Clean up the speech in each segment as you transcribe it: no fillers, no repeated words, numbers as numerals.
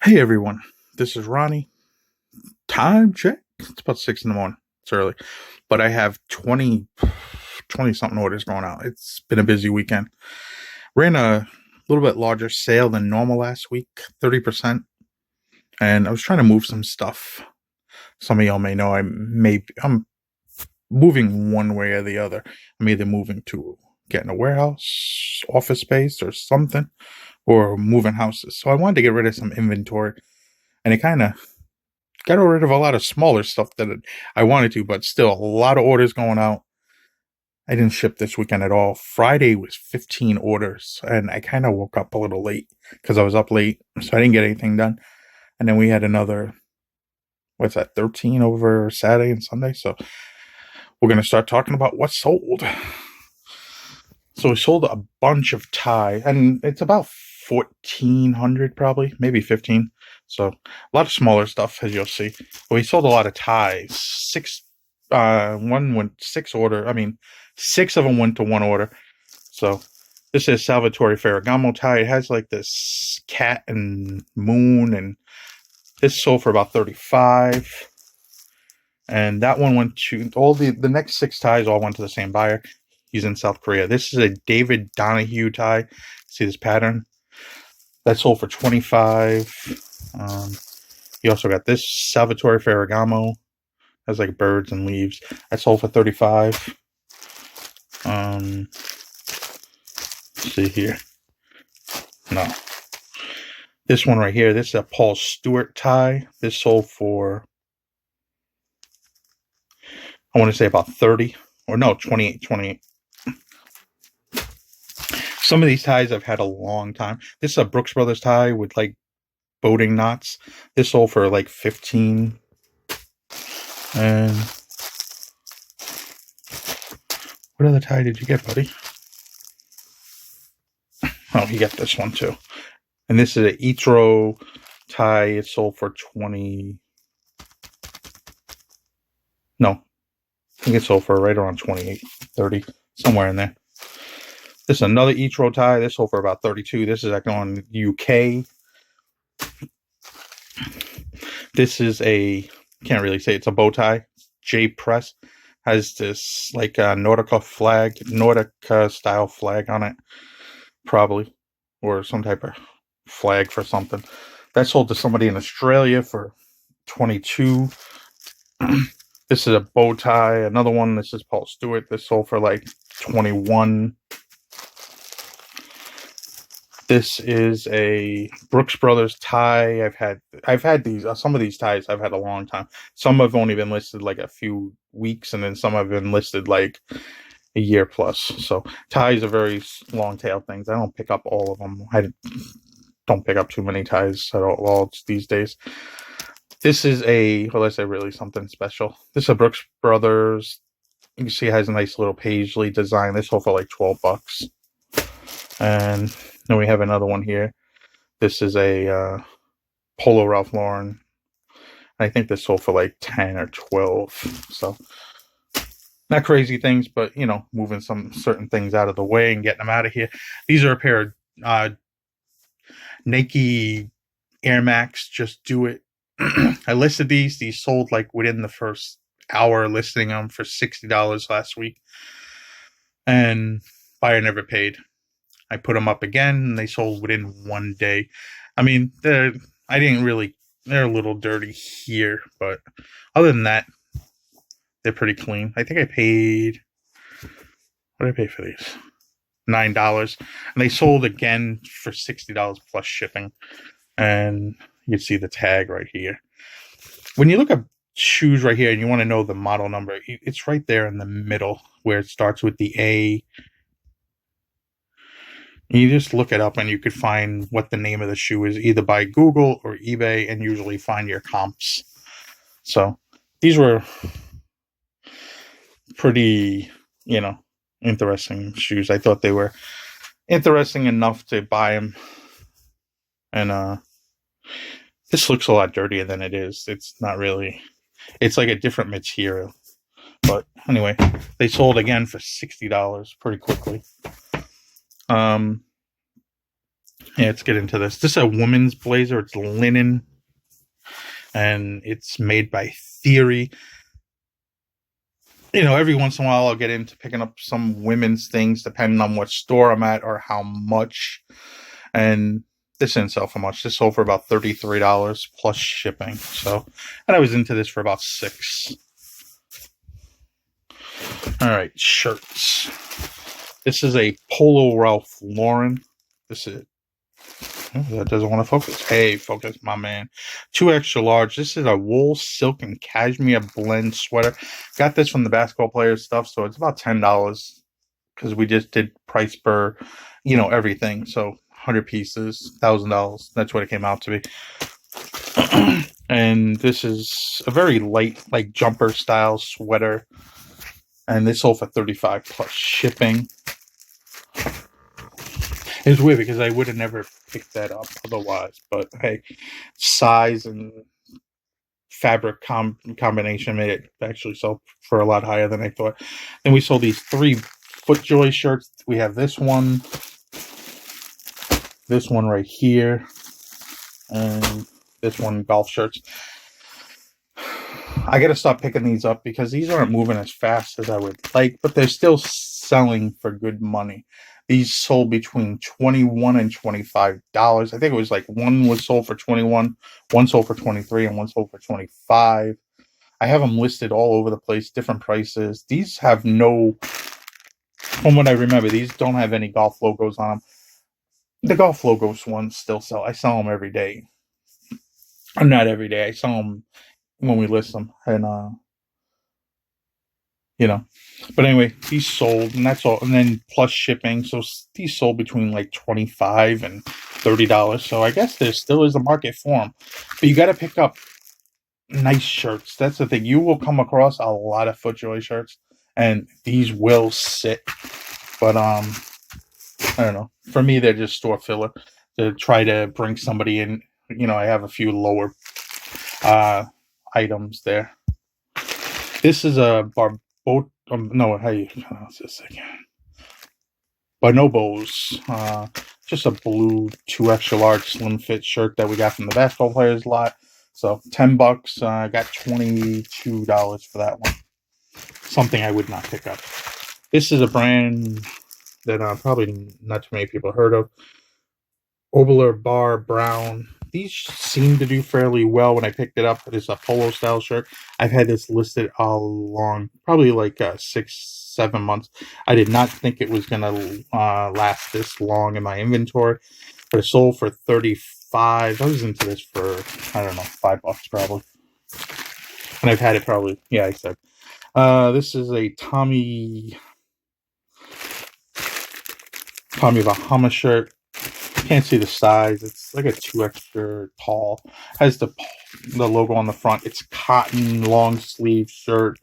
Hey everyone, this is Ronnie. Time check. It's about 6 in the morning. It's early. But I have 20 something orders going out. It's been a busy weekend. Ran a little bit larger sale than normal last week, 30%. And I was trying to move some stuff. Some of y'all may know I'm moving one way or the other. I'm either moving to getting a warehouse, office space, or something, or moving houses. So I wanted to get rid of some inventory. And it kind of got rid of a lot of smaller stuff that I wanted to, but still a lot of orders going out. I didn't ship this weekend at all. Friday was 15 orders, and I kind of woke up a little late because I was up late, so I didn't get anything done. And then we had another, 13 over Saturday and Sunday. So we're going to start talking about what sold. So we sold a bunch of tie, and it's about 1,400 probably, maybe 15. So a lot of smaller stuff, as you'll see. We sold a lot of ties. Six of them went to one order. So this is Salvatore Ferragamo tie. It has like this cat and moon, and this sold for about 35. And that one went to the next 6 ties all went to the same buyer. He's in South Korea. This is a David Donahue tie. See this pattern? That sold for 25. You also got this Salvatore Ferragamo. Has like birds and leaves. That sold for 35. Let's see here. No. This one right here. This is a Stewart tie. This sold for, I want to say about 30. Or no, 28. Some of these ties I've had a long time. This is a Brooks Brothers tie with like boating knots. This sold for like 15. And what other tie did you get, buddy? Oh, you got this one too. And this is an Itro tie. It sold for 20. No, I think it sold for right around 28, 30, somewhere in there. This is another Itro tie. This sold for about 32. This is like on UK. This is can't really say it's a bow tie. J Press has this like Nordica style flag on it, probably, or some type of flag for something. That sold to somebody in Australia for 22. This is a bow tie. Another one. This is Paul Stewart. This sold for like 21. This is a Brooks Brothers tie. I've had these. Some of these ties I've had a long time. Some have only been listed like a few weeks, and then some have been listed like a year plus. So ties are very long tail things. I don't pick up all of them. I don't pick up too many ties at all these days. This is really something special. This is a Brooks Brothers. You can see it has a nice little paisley design. This sold for like $12. And then we have another one here. This is a Polo Ralph Lauren. I think this sold for like 10 or 12. So not crazy things, but moving some certain things out of the way and getting them out of here. These are a pair of Nike Air Max Just Do It. I listed these. These sold like within the first hour, listing them for $60 last week. And buyer never paid. I put them up again, and they sold within one day. I mean, they're a little dirty here, but other than that, they're pretty clean. I think I paid, what did I pay for these? $9. And they sold again for $60 plus shipping. And you can see the tag right here. When you look at shoes right here and you want to know the model number, it's right there in the middle where it starts with the A. You just look it up and you could find what the name of the shoe is either by Google or eBay, and usually find your comps. So these were pretty, interesting shoes. I thought they were interesting enough to buy them. And this looks a lot dirtier than it is. It's not really. It's like a different material. But anyway, they sold again for $60 pretty quickly. Yeah, let's get into this. This is a woman's blazer. It's linen, and it's made by Theory. You know, every once in a while I'll get into picking up some women's things depending on what store I'm at or how much. And this didn't sell for much. This sold for about $33 plus shipping. So, and I was into this for about $6. All right, shirts. This is a Polo Ralph Lauren. This is, that doesn't want to focus. Hey, focus, my man. 2 extra large. This is a wool, silk, and cashmere blend sweater. Got this from the basketball players stuff, so it's about $10 because we just did price per, you know, everything. So 100 pieces, $1,000. That's what it came out to be. And this is a very light, like jumper style sweater. And this sold for $35 plus shipping. It's weird because I would have never picked that up otherwise. But hey, size and fabric combination made it actually sell for a lot higher than I thought. Then we sold these 3 FootJoy shirts. We have this one right here, and this one, golf shirts. I got to stop picking these up because these aren't moving as fast as I would like, but they're still selling for good money. These sold between $21 and $25. I think it was like one was sold for $21, one sold for $23, and one sold for $25. I have them listed all over the place, different prices. These have no, from what I remember, these don't have any golf logos on them. The golf logos ones still sell. I sell them every day. Or not every day. I sell them when we list them. And, you know. But anyway, these sold, and that's all. And then plus shipping. So these sold between like $25 and $30. So I guess there still is a market for them. But you got to pick up nice shirts. That's the thing. You will come across a lot of FootJoy shirts, and these will sit. But I don't know. For me, they're just store filler to try to bring somebody in. You know, I have a few lower items there. This is a no, how you pronounce this again? Bonobos. Just a blue 2 extra large slim fit shirt that we got from the basketball players lot. So $10. I got $22 for that one. Something I would not pick up. This is a brand that probably not too many people heard of. Obler Bar Brown. These seem to do fairly well when I picked it up. It's a polo style shirt. I've had this listed all along, probably like 6-7 months. I did not think it was going to last this long in my inventory, but it sold for $35. I was into this for, I don't know, $5 probably. And I've had it probably, yeah, I said. This is a Tommy Bahama shirt. Can't see the size. It's like a 2 extra tall. Has the logo on the front. It's cotton long sleeve shirt.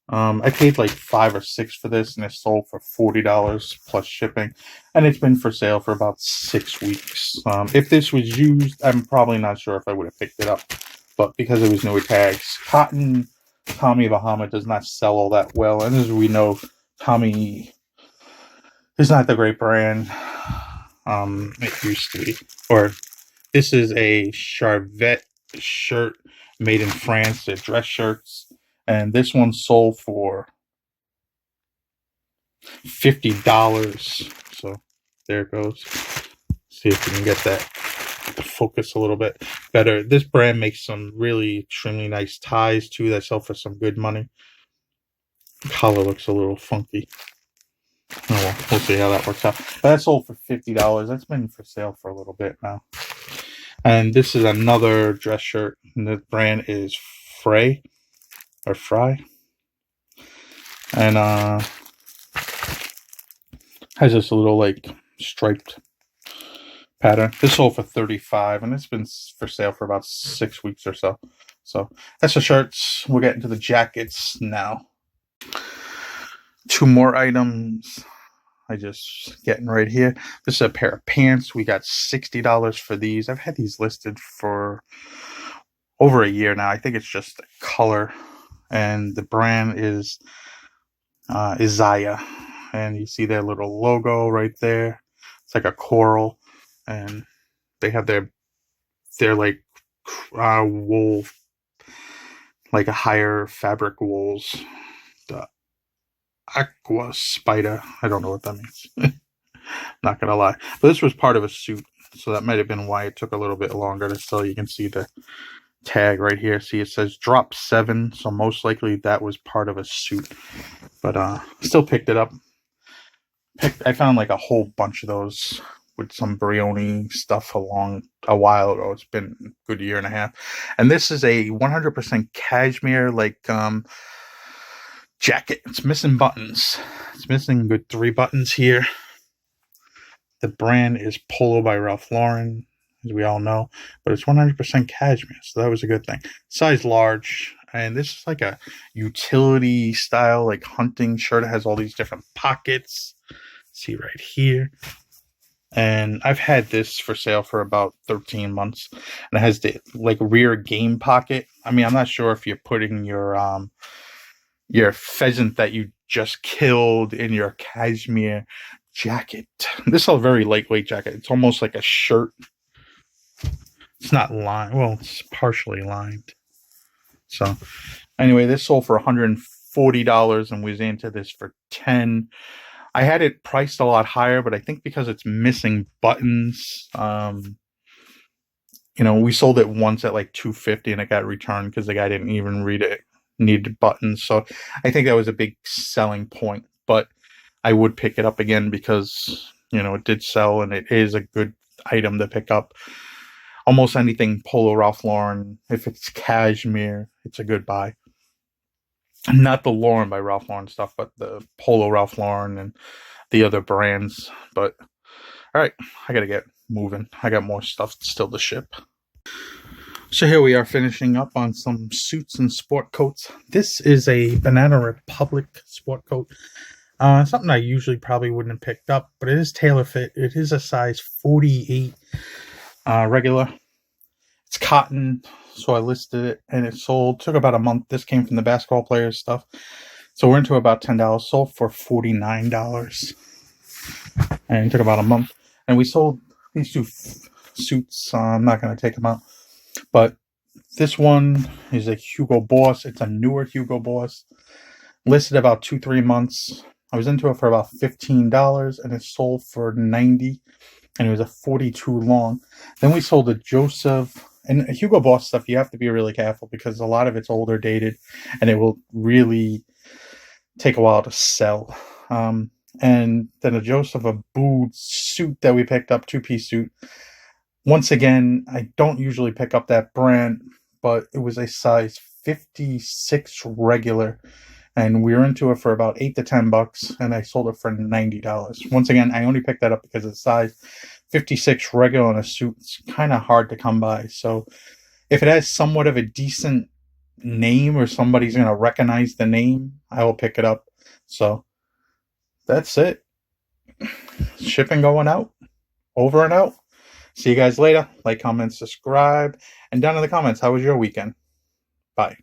I paid like $5 or $6 for this, and it sold for $40 plus shipping. And it's been for sale for about 6 weeks. If this was used, I'm probably not sure if I would have picked it up. But because it was newer tags, cotton Tommy Bahama does not sell all that well. And as we know, Tommy is not the great brand it used to be. Or this is a Charvet shirt made in France. They're dress shirts, and this one sold for $50. So there it goes. See if we can get that to focus a little bit better. This brand makes some really extremely nice ties too that sell for some good money. The collar looks a little funky. Oh, well, we'll see how that works out. But that sold for $50. That's been for sale for a little bit now. And this is another dress shirt. And the brand is Fry. And has this little like striped pattern. This sold for $35, and it's been for sale for about 6 weeks or so. So that's the shirts. We'll get into the jackets now. 2 more items. I just getting right here. This is a pair of pants. We got $60 for these. I've had these listed for over a year now. I think it's just the color, and the brand is Isaiah. And you see their little logo right there. It's like a coral, and they have their like wool, like a higher fabric wools. The aqua spider. I don't know what that means. Not gonna lie, but this was part of a suit, so that might have been why it took a little bit longer to sell. You can see the tag right here. See, it says drop 7, so most likely that was part of a suit. But still picked it up. I found like a whole bunch of those with some Brioni stuff a while ago. It's been a good year and a half. And this is a 100% cashmere jacket. It's missing buttons. It's missing good 3 buttons here. The brand is Polo by Ralph Lauren, as we all know, but it's 100% cashmere, so that was a good thing. Size large, and this is like a utility style, like hunting shirt. It has all these different pockets. See right here. And I've had this for sale for about 13 months, and it has the like rear game pocket. I mean, I'm not sure if you're putting your pheasant that you just killed in your cashmere jacket. This is a very lightweight jacket. It's almost like a shirt. It's not lined. Well, it's partially lined. So anyway, this sold for $140 and we was into this for $10. I had it priced a lot higher, but I think because it's missing buttons, we sold it once at like $250 and it got returned because the guy didn't even read it. Needed buttons. So I think that was a big selling point, but I would pick it up again because, it did sell and it is a good item to pick up. Almost anything Polo Ralph Lauren, if it's cashmere, it's a good buy. Not the Lauren by Ralph Lauren stuff, but the Polo Ralph Lauren and the other brands. But, all right, I got to get moving. I got more stuff still to ship. So here we are finishing up on some suits and sport coats. This is a Banana Republic sport coat. Something I usually probably wouldn't have picked up, but it is tailor fit. It is a size 48 regular. It's cotton, so I listed it and it sold. Took about a month. This came from the basketball players stuff. So we're into about $10. Sold for $49. And it took about a month. And we sold these 2 suits. I'm not going to take them out. But this one is a Hugo Boss. It's a newer Hugo Boss. Listed about 2-3 months. I was into it for about $15 and it sold for $90. And it was a 42 long. Then we sold a Joseph. And Hugo Boss stuff, you have to be really careful because a lot of it's older dated and it will really take a while to sell. And then a Joseph Abboud suit that we picked up, 2-piece suit. Once again, I don't usually pick up that brand, but it was a size 56 regular. And we were into it for about $8 to $10, and I sold it for $90. Once again, I only picked that up because it's size 56 regular in a suit. It's kind of hard to come by. So if it has somewhat of a decent name or somebody's going to recognize the name, I will pick it up. So that's it. Shipping going out. Over and out. See you guys later. Like, comment, subscribe. And down in the comments, how was your weekend? Bye.